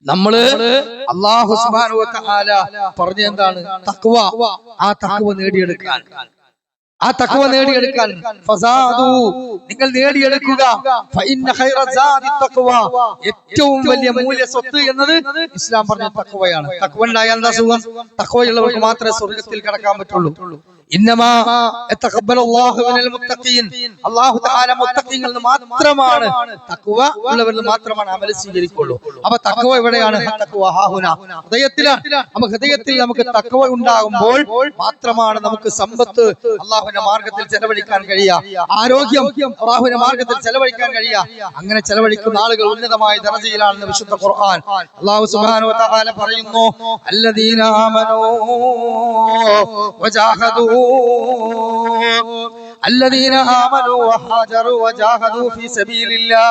നമ്മള് അല്ലാഹു സുബ്ഹാനഹു വ തആല പറഞ്ഞ എന്താണ്? തഖ്വ. ആ തഖ്വ നേടിയെടുക്കാൻ, ആ തഖ്വ നേടിയെടുക്കാൻ ഫസാദു നിങ്ങൾ നേടിയെടുക്കുക. ഫഇന്ന ഖൈറ സാദി തഖ്വ, ഏറ്റവും വലിയ മൂല്യ സ്വത്ത് എന്നത് ഇസ്ലാം പറഞ്ഞ തഖ്വയാണ്. തഖ്വ ഉണ്ടായാൽ എന്താ സുഖം? തഖ്വയുള്ളവർക്ക് മാത്രമേ സ്വർഗ്ഗത്തിൽ കടക്കാൻ പറ്റുള്ളൂ. ഇന്നമാ യതഖബ്ബലുല്ലാഹു മിനൽ മുത്തഖീൻ, അല്ലാഹു തആല മുത്തഖീങ്ങളിൽ നിന്ന് മാത്രമാണ്, തഖ്വ ഉള്ളവരിൽ മാത്രമാണ് അമൽ സ്വീകരിക്കുള്ളൂ. അപ്പൊ തഖ്വ എവിടെയാണ്? തഖ്വ ഹാഹുന, ഹൃദയത്തിലാണ്. അപ്പൊ ഹൃദയത്തിൽ നമുക്ക് തഖ്വ ഉണ്ടാകുമ്പോൾ മാത്രമാണ് നമുക്ക് സമ്പത്ത് അല്ലാഹുവിന്റെ മാർഗത്തിൽ ചെലവഴിക്കാൻ കഴിയുക, ആരോഗ്യം അല്ലാഹുവിന്റെ മാർഗത്തിൽ ചെലവഴിക്കാൻ കഴിയുക. അങ്ങനെ ചെലവഴിക്കുന്ന ആളുകൾ ഉന്നതമായ ദർജയിലാണെന്ന് വിശുദ്ധ ഖുർആൻ അല്ലാഹു സുബ്ഹാനഹു വ തആല പറയുന്നു. അല്ലദീന ആമനൂ വജാഹദൂ الذين آمنوا وهاجروا وجاهدوا في سبيل الله.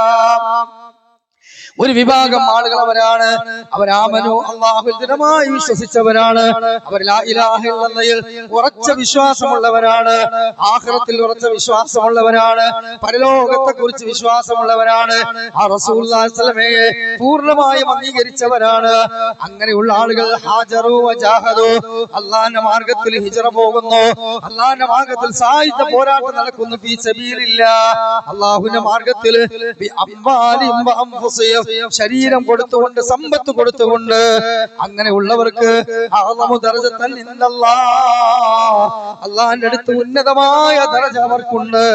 ഒരു വിഭാഗം ആളുകൾ അവരാണ്, അവരാമനു അല്ലാഹുവിൽ ദൃഢമായി വിശ്വസിച്ചവരാണ്, അവർ ലാ ഇലാഹ ഇല്ലല്ലാഹയിൽ ഉറച്ച വിശ്വാസമുള്ളവരാണ്, ആഖിറത്തിൽ ഉറച്ച വിശ്വാസമുള്ളവരാണ്, പരലോകത്തെ കുറിച്ച് വിശ്വാസമുള്ളവരാണ്, ആ റസൂലുള്ളാഹി സ്വല്ലല്ലാഹു അലൈഹി വസല്ലമയെ പൂർണ്ണമായും അംഗീകരിച്ചവരാണ്. അങ്ങനെയുള്ള ആളുകൾ ഹാജറു വജാഹദു, അല്ലാഹുവിന്റെ മാർഗ്ഗത്തിൽ ഹിജ്റ പോകുന്നു, അല്ലാഹുവിന്റെ മാർഗ്ഗത്തിൽ സായുധ പോരാട്ടം നടക്കുന്നു, ഫീ സബീലില്ലാഹ്, അല്ലാഹുവിന്റെ മാർഗ്ഗത്തിൽ ബി അംവാലിഹിം വ അൻഫുസിഹിം, ശരീരം കൊടുത്തുകൊണ്ട് സമ്പത്ത് കൊടുത്തുകൊണ്ട്. അങ്ങനെയുള്ളവർക്ക് അല്ലാഹുവിന്റെ അടുത്ത് ഉന്നതമായ ദർജ അവർക്കുണ്ട്.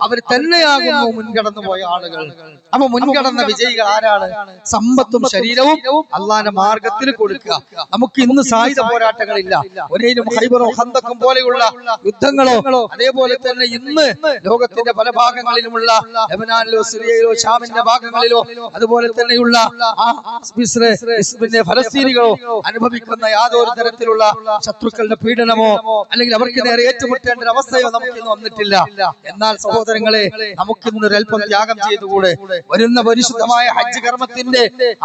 അവർ തന്നെയാകുന്നു മുൻകടന്നു പോയ ആളുകൾ. അപ്പൊ മുൻകടന്ന വിജയികൾ ആരാണ്? സമ്പത്തും ശരീരവും അല്ലാഹുവിന്റെ മാർഗത്തിൽ കൊടുക്കുക. നമുക്ക് ഇന്ന് സായുധ പോരാട്ടങ്ങളില്ല, ഒരേനും ഖൈബറും ഖന്തക്കും പോലെയുള്ള യുദ്ധങ്ങളോ, അതേപോലെ തന്നെ ഇന്ന് ലോകത്തിന്റെ പല ഭാഗങ്ങളിലും ലെബനാനിലോ സിറിയയിലോ ഷാമിന്റെ ഭാഗങ്ങളിലോ അതുപോലെ തന്നെയുള്ള ഫലസ്തീനികളോ അനുഭവിക്കുന്ന യാതൊരു തരത്തിലുള്ള ശത്രുക്കളുടെ പീഡനമോ അല്ലെങ്കിൽ അവർക്ക് നേരെ ഏറ്റുമുട്ടേണ്ട ഒരു അവസ്ഥയോ നമുക്കിന്ന് വന്നിട്ടില്ല. എന്നാൽ സഹോദരങ്ങളെ, നമുക്കിന്ന് ഒരൽപ്പം ത്യാഗം ചെയ്തുകൂടെ? വരുന്ന പരിശുദ്ധമായ ഹജ്ജ് കർമ്മത്തിന്റെ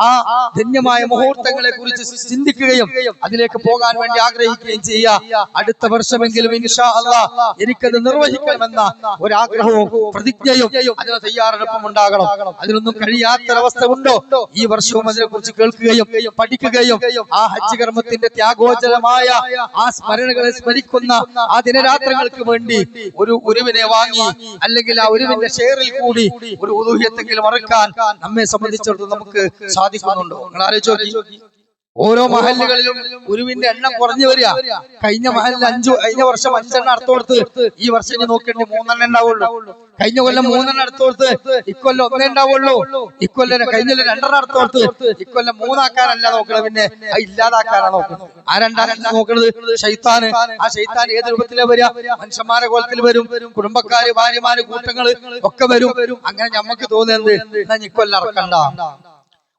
ആ ധന്യമായ മുഹൂർത്തങ്ങളെ കുറിച്ച് ചിന്തിക്കുകയും അതിലേക്ക് പോകാൻ വേണ്ടി ആഗ്രഹിക്കുകയും ചെയ്യുക. അടുത്ത വർഷമെങ്കിലും ഇൻഷാ അല്ലാഹ് എനിക്കത് നിർവഹിക്കണമെന്ന ഒരാഗ്രഹവും പ്രതിജ്ഞയും അതിന് തയ്യാറെടുപ്പും ഉണ്ടാകണം. അതിനൊന്നും കഴിയാത്തൊരവസ്ഥ ഉണ്ടോ? ഈ വർഷവും അതിനെ കുറിച്ച് കേൾക്കുകയും പഠിക്കുകയും ആ ഹജ്ജ് കർമ്മത്തിന്റെ ത്യാഗോജ്ജലമായ ആ സ്മരണകളെ സ്മരിക്കുന്ന ആ ദിനരാത്രങ്ങൾക്ക് വേണ്ടി ഒരു ഉരുവിനെ വാങ്ങി അല്ലെങ്കിൽ ആ ഉരുവിന്റെ ഷെയറിൽ കൂടി ഒരു ഉദൂഹ്യത്തെങ്കിലും മറക്കാൻ നമ്മെ സംബന്ധിച്ചിടത്തോളം നമുക്ക് സാധിക്കുന്നുണ്ടോ? നിങ്ങൾ ആലോചിച്ച് നോക്കി. ഓരോ മഹല്ലുകളിലും ഉരുവിന്റെ എണ്ണം കുറഞ്ഞു വരിക. കഴിഞ്ഞ മഹലിൽ കഴിഞ്ഞ വർഷം 5 എണ്ണം അർത്ഥം കൊടുത്ത് ഈ വർഷം ഇനി നോക്കേണ്ടി 3 എണ്ണം ഉണ്ടാവുള്ളൂ. കഴിഞ്ഞ കൊല്ലം 3 എണ്ണം അർത്ഥം കൊടുത്ത് ഇക്കൊല്ലം 1 ഉണ്ടാവുള്ളൂ. ഇക്കൊല്ലം കഴിഞ്ഞ 2 എണ്ണം അർത്ഥം കൊടുത്ത് ഇക്കൊല്ലം 3 ആക്കാനല്ല നോക്കണത്, പിന്നെ ഇല്ലാതാക്കാനാണ് നോക്കുന്നത്. ആ 2 എണ്ണം നോക്കുന്നത് ശൈത്താന്. ആ ശൈത്താൻ ഏത് രൂപത്തിലാ വരിക? മനുഷ്യന്മാരെ കോലത്തിൽ വരും, കുടുംബക്കാര്, ഭാര്യമാര്, കൂട്ടങ്ങള് ഒക്കെ വരും. അങ്ങനെ ഞമ്മക്ക് തോന്നുന്നത് ഇക്കൊല്ലം ഇറക്കണ്ട,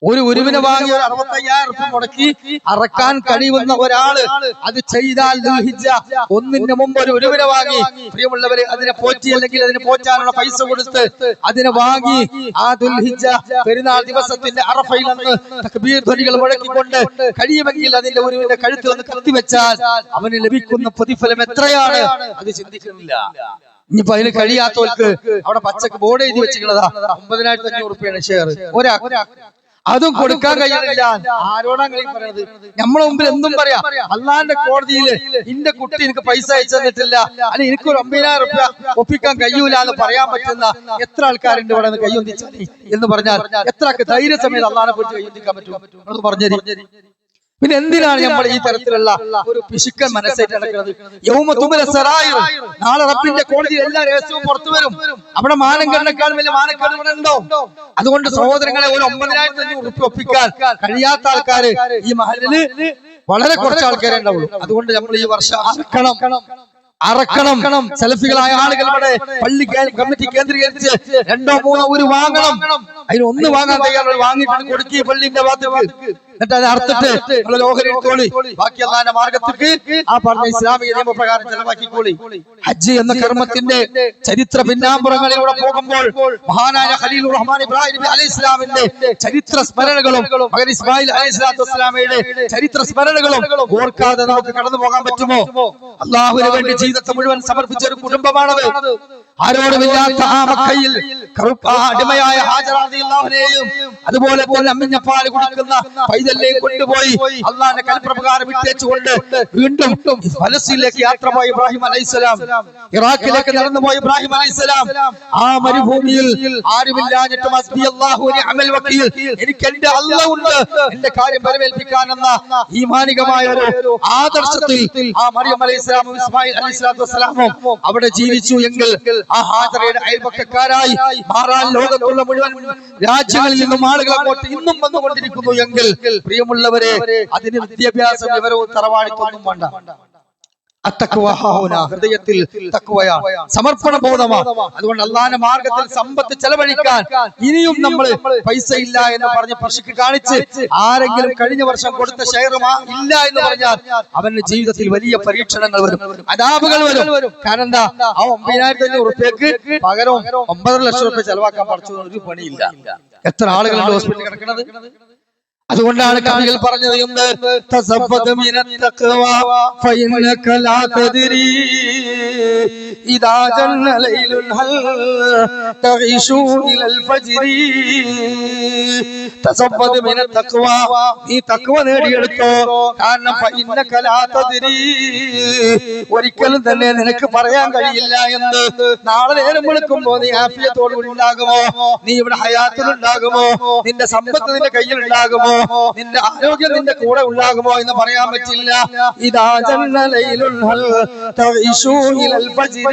ഒരു ഉരുവിനെ വാങ്ങി 65,000 രൂപ മുടക്കി അറക്കാൻ കഴിയുന്ന ഒരാള് അത് ചെയ്താൽ ദുൽഹിജ്ജ 1 മുമ്പ് ഒരു ഉരുവിനെ വാങ്ങി, പ്രിയമുള്ളവരെ, അതിനെ പോറ്റി അല്ലെങ്കിൽ അതിന് പോറ്റാനുള്ള പൈസ കൊടുത്ത് അതിനെ വാങ്ങി ആ ദുൽഹിജ്ജ പെരുന്നാൾ ദിവസത്തിന്റെ അറഫയിൽ നിന്ന് തക്ബീർ ധ്വനികൾ മുഴക്കിക്കൊണ്ട് കഴിയുമെങ്കിൽ അതിന്റെ ഉരുവിന്റെ കഴുത്ത് ഒന്ന് കത്തിവെച്ചാൽ അവന് ലഭിക്കുന്ന പ്രതിഫലം എത്രയാണ് അത് ചിന്തിക്കുന്നില്ല. ഇനിയിപ്പോ അതിന് കഴിയാത്തവർക്ക് അവിടെ പച്ചക്ക് ബോർഡ് എഴുതി വെച്ചിട്ടുള്ളതാ 9,500 രൂപയാണ് ഷെയർ ഒരാൾക്ക്. അതും കൊടുക്കാൻ കഴിയുന്നില്ല. ആരോടാണ് കളി പറയുന്നത്? നമ്മളെ മുമ്പിൽ എന്തും പറയാം. അള്ളാന്റെ കോടതിയില് എന്റെ കുട്ടി എനിക്ക് പൈസ അയച്ചു തന്നിട്ടില്ല, അല്ലെ എനിക്കൊരു 9,000 രൂപ ഒപ്പിക്കാൻ കഴിയൂല എന്ന് പറയാൻ പറ്റുന്ന എത്ര ആൾക്കാരുണ്ട് ഇവിടെ കയ്യൊന്നിച്ചാൽ എന്ന് പറഞ്ഞാൽ എത്ര ധൈര്യസമേത അള്ളാനെ കുറിച്ച് കയ്യൊന്നിക്കാൻ പറ്റും എന്ന് പറഞ്ഞു. പിന്നെ എന്തിനാണ് നമ്മൾ ഈ തരത്തിലുള്ള ഒരു പിശുക്കൻ മനസ്സായിട്ട് നടക്കുന്നത്? നാളെ റബ്ബിന്റെ കോടതിയിൽ എല്ലാ രഹസ്യവും പുറത്തു വരും. അവിടെ മാനങ്കണ്ണേക്കാൾ വലിയ മാനക്കേട് ഇവിടെ ഉണ്ടോ? അതുകൊണ്ട് സഹോദരങ്ങളെ, ഒരു 9,500 രൂപ ഒപ്പിക്കാൻ കഴിയാത്ത ആൾക്കാര് ഈ മഹലില് വളരെ കുറച്ച് ആൾക്കാരെ ഉണ്ടാവുള്ളൂ. അതുകൊണ്ട് നമ്മൾ ഈ വർഷം അറക്കണം. സെൽഫികളായ ആളുകൾ ഇവിടെ പള്ളി കമ്മിറ്റി കേന്ദ്രീകരിച്ച് 2 3 ഒരു വാങ്ങണം. അതിന് 1 വാങ്ങാൻ തയ്യാറുള്ള വാങ്ങിയിട്ട് കൊടുക്കി പള്ളിന്റെ ഭാഗത്തേക്ക്, എന്നിട്ട് അത് അറുത്തിട്ട് ഓഹരി എടുത്തോളി, ബാക്കി അല്ലാന്റെ മാർഗത്തേക്ക് ആ പറഞ്ഞ ഇസ്ലാമിക നിയമപ്രകാരം ചെലവാക്കിക്കോളി. ഹജ്ജ് എന്ന കർമ്മത്തിന്റെ ചരിത്ര പിന്നാമ്പുറങ്ങളിലൂടെ പോകുമ്പോൾ മഹാനായ ഖലീലുർ റഹ്മാൻ ഇബ്രാഹിം നബി അലൈഹി ഇസ്ലാമിന്റെ ചരിത്ര സ്മരണകളും മകൻ ഇസ്മായിൽ അലൈഹി സ്വലാത്തു വസ്സലാമയുടെ ചരിത്ര സ്മരണകളും ഓർക്കാതെ നമുക്ക് കടന്നു പോകാൻ പറ്റുമോ? അള്ളാഹുവിന് വേണ്ടി ജീവിതത്തെ മുഴുവൻ സമർപ്പിച്ച ഒരു കുടുംബമാണത്. ആരോടുമില്ലാത്ത ആ മക്കയിൽ അടിമയായ ഹാജറ റളിയല്ലാഹുവിനെയും അതുപോലെ തന്നെ അമ്മിഞ്ഞപ്പാൽ കുടിക്കുന്ന പൈതലിനെ കൊണ്ടുപോയി അള്ളാന്റെ കൽപ്രകാരം വിട്ടേച്ചുകൊണ്ട് വീണ്ടും ഫലസ്തീനിലേക്ക് യാത്ര പോയ ഇബ്രാഹിം അലൈഹിസ്സലാം, ഇറാഖിലേക്ക് നടന്നുപോയ ഇബ്രാഹിം അലൈഹിസ്സലാം, ആ മരുഭൂമിയിൽ ആരുമില്ലാഞ്ഞിട്ടും എനിക്ക് എന്റെ അല്ലാഹ് ഉണ്ട്, എന്റെ കാര്യം പരമേൽപ്പിക്കാനെന്ന ഈ മാനികമായ ഒരു ആദർശത്തിൽ ആ മറിയം അലൈഹിസ്സലാമും ഇസ്മായിൽ അലൈഹിസ്സലാത്തു വസ്സലാമും അവിടെ ജീവിച്ചു എങ്കിൽ ആ ഹാജറയുടെ അയൽപക്കക്കാരായി മാറാൻ ലോകത്തുള്ള മുഴുവൻ രാജ്യങ്ങളിൽ നിന്നും ആളുകൾ അങ്ങോട്ട് ഇന്നും വന്നുകൊണ്ടിരിക്കുന്നു എങ്കിൽ, പ്രിയമുള്ളവരെ, അതിന് വിദ്യാഭ്യാസം വിവരവും തറവാടിത്തൊന്നും വേണ്ട. ഹൃദയത്തിൽ തഖ്വയാണ്, സമർപ്പണ ബോധമാണ്. അതുകൊണ്ട് അള്ളാന്റെ മാർഗത്തിൽ സമ്പത്ത് ചെലവഴിക്കാൻ ഇനിയും നമ്മൾ പൈസ ഇല്ല എന്ന് പറഞ്ഞ് പിശുക്ക് കാണിച്ച് ആരെങ്കിലും കഴിഞ്ഞ വർഷം കൊടുത്ത ഷെയർ ഇല്ല എന്ന് പറഞ്ഞാൽ അവന്റെ ജീവിതത്തിൽ വലിയ പരീക്ഷണങ്ങൾ വരും, അദാബുകൾ വരും. കാരണം എന്താ? ആ 9,500 രൂപയ്ക്ക് പകരം 9.5 ലക്ഷം രൂപ ചെലവാക്കാൻ പഠിച്ചു ഒരു പണിയില്ല. എത്ര ആളുകളുണ്ട് ഹോസ്പിറ്റലിൽ കിടക്കുന്നത്? അതുകൊണ്ടാണ് കവികൾ പറഞ്ഞത്, നീ തഖ്വ നേടിയെടുത്തോ, കാരണം ഒരിക്കലും തന്നെ നിനക്ക് പറയാൻ കഴിയില്ല എന്ന്. നാളെ നേരം വിളിക്കുമ്പോ നീ ആഫിയത്തോടുകൂടി ഉണ്ടാകുമോ? നീ ഇവിടെ ഹയാത്തിലുണ്ടാകുമോ? നിന്റെ സമ്പത്ത് നിന്റെ കയ്യിൽ ഉണ്ടാകുമോ? നിന്റെ ആരോഗ്യം നിന്റെ കൂടെ ഉണ്ടാകുമോ എന്ന് പറയാൻ പറ്റില്ല. ഇദാ ജന്ന ലൈലുൽ ഹൽ തഈശു ഇലൽ ഫജ്രി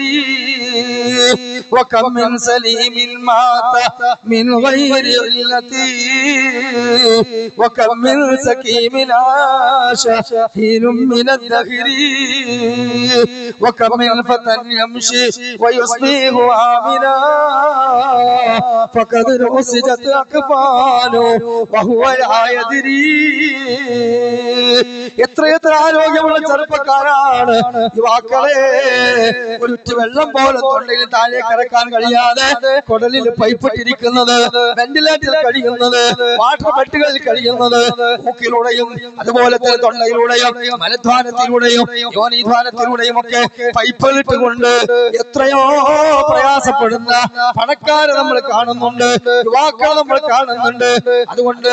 വകം മിൻ സലീമിൻ മാത മിൻ ഗൈരി ഇല്ലതി വകം മിൻ സകീമിൻ ആശ ഹീനും മിൻ അദ്ദഹരി വകം മിൻ ഫതൻ യംശി വയുസ്ബിഹു ആമിന ഫഖദ് റുസിജത് അക്ഫാനു വഹുവ എത്രയെത്ര ആരോഗ്യമുള്ള ചെറുപ്പക്കാരാണ് യുവാക്കളെ. ഒരു വെള്ളം പോലെ തൊണ്ടയിൽ താഴെ കറക്കാൻ കഴിയാതെ കുടലിൽ പൈപ്പിട്ടിരിക്കുന്നത്, വെന്റിലേറ്ററിൽ കഴിയുന്നത്, വാട്ടർ ബെഡുകളിൽ കഴിയുന്നത്, മൂക്കിലൂടെയും അതുപോലെ തന്നെ തൊണ്ടയിലൂടെയും മലദ്വാരത്തിലൂടെയും യോനിദ്വാരത്തിലൂടെയും ഒക്കെ പൈപ്പിലിട്ടുകൊണ്ട് എത്രയോ പ്രയാസപ്പെടുന്ന പണക്കാരെ നമ്മൾ കാണുന്നുണ്ട്, യുവാക്കളെ നമ്മൾ കാണുന്നുണ്ട്. അതുകൊണ്ട്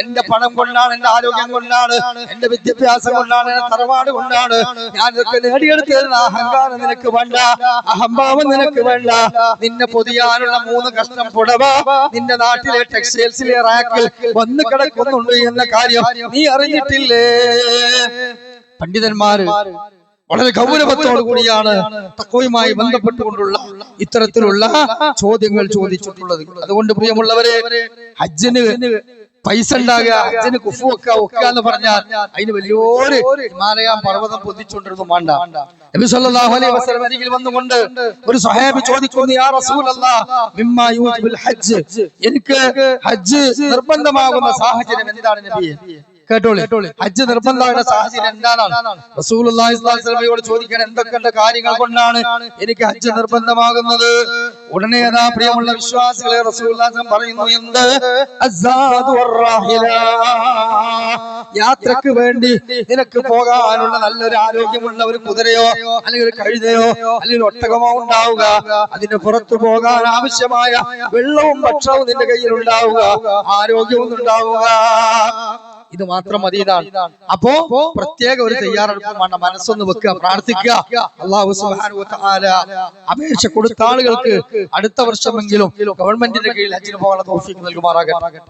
എന്റെ പണം കൊണ്ടാണ്, എന്റെ ആരോഗ്യം കൊണ്ടാണ്, എന്റെ വിദ്യാഭ്യാസം കൊണ്ടാണ്, എന്റെ തറവാട് കൊണ്ടാണ് ഞാൻ ഇതൊക്കെ നേടിയെടുത്തതെന്ന് അഹങ്കാരം നിനക്ക് വേണ്ട, അഹംഭാവം നിനക്ക് വേണ്ട. നിന്നെ പൊതിയാനുള്ള 3 കഷ്ണം പുടവ നിന്റെ നാട്ടിലെ ടെക്സ്റ്റൈൽസിലെ റാക്കിൽ വന്ന് കിടക്കുന്നുണ്ട് എന്ന കാര്യം നീ അറിഞ്ഞിട്ടില്ലേ? പണ്ഡിതന്മാര് വളരെ ഗൗരവത്തോടു കൂടിയാണ് തഖ്വയുമായി ബന്ധപ്പെട്ടുകൊണ്ടുള്ള ഇത്തരത്തിലുള്ള ചോദ്യങ്ങൾ ചോദിച്ചിട്ടുള്ളത്. അതുകൊണ്ട് പ്രിയമുള്ളവരെ, ഹജ്ജിന് പൈസ ഉണ്ടാകുക, ഹജ്ജിന് കുഫു വെക്കുക ഒക്കെ എന്ന് പറഞ്ഞാൽ അതിന് വലിയൊരു ഹിമാലയം പർവ്വതം പൊതിച്ചുകൊണ്ടിരുന്നു വേണ്ട. നബി സല്ലല്ലാഹു അലൈഹി വസല്ലം അരികിൽ വന്നുകൊണ്ട് ഒരു സ്വഹാബി ചോദിക്കുന്നു, യാ റസൂലല്ലാഹ് മിമ്മാ യൂജിബുൽ ഹജ്ജ്, എനിക്ക് ഹജ്ജ് നിർബന്ധമാകുന്ന സാഹചര്യം എന്താണ് നബിയെ? കേട്ടോളി, ഹജ്ജ് നിർബന്ധമായ സാഹചര്യം എന്താണ്? റസൂലുള്ളാഹി സ്വല്ലല്ലാഹു അലൈഹി വസല്ലമയോട് ചോദിക്കാൻ എന്തൊക്കെ കാര്യങ്ങൾ കൊണ്ടാണ് എനിക്ക് ഹജ്ജ് നിർബന്ധമാകുന്നത്? ഉടനെ അതാ പ്രിയമുള്ള വിശ്വാസികളെ റസൂലുള്ളാഹി പറയുന്നു, എന്ത്? അസ്സാദു വറാഹില, യാത്രക്ക് വേണ്ടി നിനക്ക് പോകാനുള്ള നല്ലൊരു ആരോഗ്യമുള്ള ഒരു കുതിരയോ അല്ലെങ്കിൽ ഒരു കഴുതയോ അല്ലെങ്കിൽ ഒട്ടകമോ ഉണ്ടാവുക, അതിന് പുറത്തു പോകാൻ ആവശ്യമായ വെള്ളവും ഭക്ഷണവും നിന്റെ കയ്യിൽ ഉണ്ടാവുക, ആരോഗ്യവും ഉണ്ടാവുക. ഇത് മാത്രം മതി. അപ്പോ പ്രത്യേക ഒരു തയ്യാറെടുപ്പ് വേണ്ട, മനസ്സൊന്ന് വെക്കുക, പ്രാർത്ഥിക്കുക. അല്ലാഹു സുബ്ഹാനഹു വ തആല അപേക്ഷ കൊടുത്ത ആളുകൾക്ക് അടുത്ത വർഷമെങ്കിലും ഗവൺമെന്റിന്റെ കീഴിൽ ഹജ്ജിന് പോകാനുള്ള തൗഫീഖ് നൽകുമാറാകട്ടെ.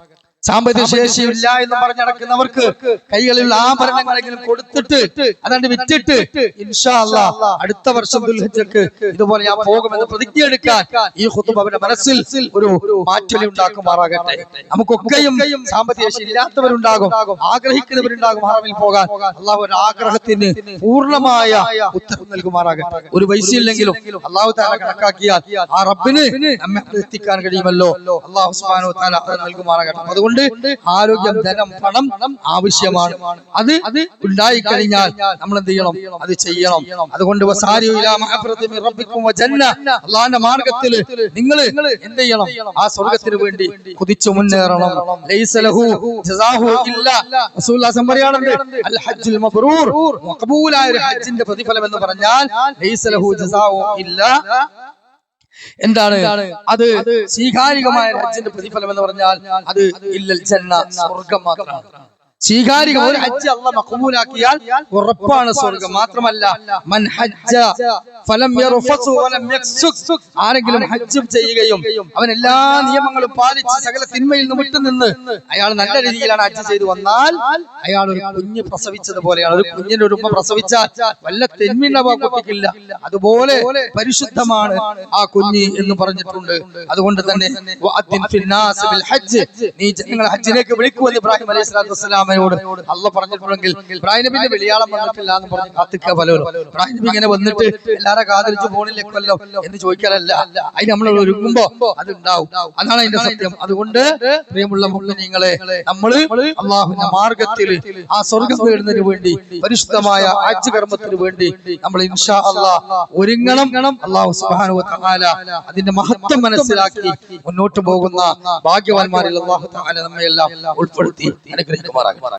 സാമ്പത്തിക ശേഷിയില്ല എന്ന് പറഞ്ഞു നടക്കുന്നവർക്ക് കൈകളിൽ ആഭരണങ്ങളെങ്കിലും കൊടുത്തിട്ട് അതാണ്ട് വിറ്റിട്ട് ഇൻഷാ അല്ലാഹ് അടുത്ത വർഷം ദുൽഹിജ്ജക്ക് ഇതുപോലെ ഞാൻ പോകുമെന്ന് പ്രതിജ്ഞ എടുക്കാൻ ഈ ഖുതുബ അവരുടെ മനസ്സിൽ ഒരു മാറ്റൊലി ഉണ്ടാക്കുമാറാകട്ടെ. നമുക്കൊക്കെയും സാമ്പത്തിക ശേഷി ഇല്ലാത്തവരുണ്ടാകും, ആഗ്രഹിക്കുന്നവരുണ്ടാകും ഹറമിൽ പോകാൻ. അള്ളാഹു ഒരു ആഗ്രഹത്തിന് പൂർണ്ണമായ ഉത്തരം നൽകുമാറാകട്ടെ. ഒരു പൈസയില്ലെങ്കിലും അള്ളാഹു തആല കണക്കാക്കിയാൽ ആ റബ്ബിന് നമ്മെ എത്തിക്കാൻ കഴിയുമല്ലോ. അള്ളാഹു സുബ്ഹാനഹു വ തആല നൽകുമാറാകട്ടെ. അതുകൊണ്ട് ആരോഗ്യം, ധനം, പണം ആവശ്യമാണ്. അത് ഉണ്ടായി കഴിഞ്ഞാൽ നമ്മൾ എന്ത് ചെയ്യണം? അത് ചെയ്യണം. അതുകൊണ്ട് അള്ളാഹുവിന്റെ മാർഗത്തിൽ നിങ്ങൾ എന്ത് ചെയ്യണം? ആ സ്വർഗത്തിന് വേണ്ടി കുതിച്ചു മുന്നേറണം. ലൈസ ലഹു ജസാഹു ഇല്ലാ, റസൂലുള്ളാഹി പറയാറുണ്ട്, അൽ ഹജ്ജുൽ മബ്റൂർ, മഖബൂലായ ഒരു ഹജ്ജിന്റെ പ്രതിഫലം എന്ന് പറഞ്ഞാൽ ലൈസ ലഹു ജസാഹു ഇല്ലാ, എന്താണ് അത്? സ്വീകാര്യമായ ഹജ്ജിന്റെ പ്രതിഫലം എന്ന് പറഞ്ഞാൽ അത് ഇല്ലൽ ജന്ന, സ്വർഗ്ഗം മാത്രമാണ്. സ്വീകാരിക ഒരു ഹജ്ജ് അല്ലാഹ് മഖബൂലാക്കിയാൽ ഉറപ്പാണ് സ്വർഗ്ഗം. മാത്രമല്ല മൻ ഹജ്ജ ഫലം യർഫസു വലം യക്സുക്, ആരെങ്കിലും ഹജ്ജ് ചെയ്യുകയും അവൻ എല്ലാ നിയമങ്ങളും പാലിച്ച് സകല തിന്മയിൽ നിന്ന് വിട്ടുനിന്ന് അയാൾ നല്ല രീതിയിലാണ് ഹജ്ജ് ചെയ്തു വന്നാൽ അയാൾ ഒരു കുഞ്ഞ് പ്രസവിച്ചത് പോലെയാണ്. ഒരു കുഞ്ഞിന്റെ ഒരു ഉമ്മ പ്രസവിച്ചാൽ വല്ല തിന്മ കുട്ടിക്കില്ല, അതുപോലെ പരിശുദ്ധമാണ് ആ കുഞ്ഞ് എന്ന് പറഞ്ഞിട്ടുണ്ട്. അതുകൊണ്ട് തന്നെ നീ ജനങ്ങളെ ഹജ്ജിലേക്ക് വിളിക്കുമെന്ന് ഇബ്രാഹിം അലൈഹി സ്വലാത്തു വസ്സലാം അള്ളാഹ് പറഞ്ഞിട്ടുണ്ടെങ്കിൽ ഇബ്രാഹിം നബിന്റെ വെളിയാളം വന്നിട്ടില്ല എന്ന് പറഞ്ഞ് കാത്തിക്ക പലരും. ഇബ്രാഹിം നബി ഇങ്ങനെ വന്നിട്ട് എല്ലാരെ കാതലിച്ച് പോണില്ലേക്കല്ലോ എന്ന് ചോദിക്കാനല്ല, അതിന് നമ്മൾ ഒരുങ്ങുമ്പോ അതുണ്ടാവും. അതാണ് അതിന്റെ സത്യം. അതുകൊണ്ട് പ്രിയമുള്ള മുഅ്മിനീങ്ങളെ, നമ്മള് അള്ളാഹുവിന്റെ മാർഗത്തിൽ ആ സ്വർഗം നേടുന്നതിന് വേണ്ടി പരിശുദ്ധമായ ഹജ്ജ് കർമ്മത്തിന് വേണ്ടി നമ്മൾ ഇൻഷാ അല്ലാഹ് ഒരുങ്ങണം. അള്ളാഹു സുബ്ഹാനഹു വ തആല അതിന്റെ മഹത്വം മനസ്സിലാക്കി മുന്നോട്ട് പോകുന്ന ഭാഗ്യവാന്മാരിൽ അള്ളാഹു തആല നമ്മയെല്ലാം ഉൾപ്പെടുത്തി അനുഗ്രഹിക്കുമാറാകട്ടെ.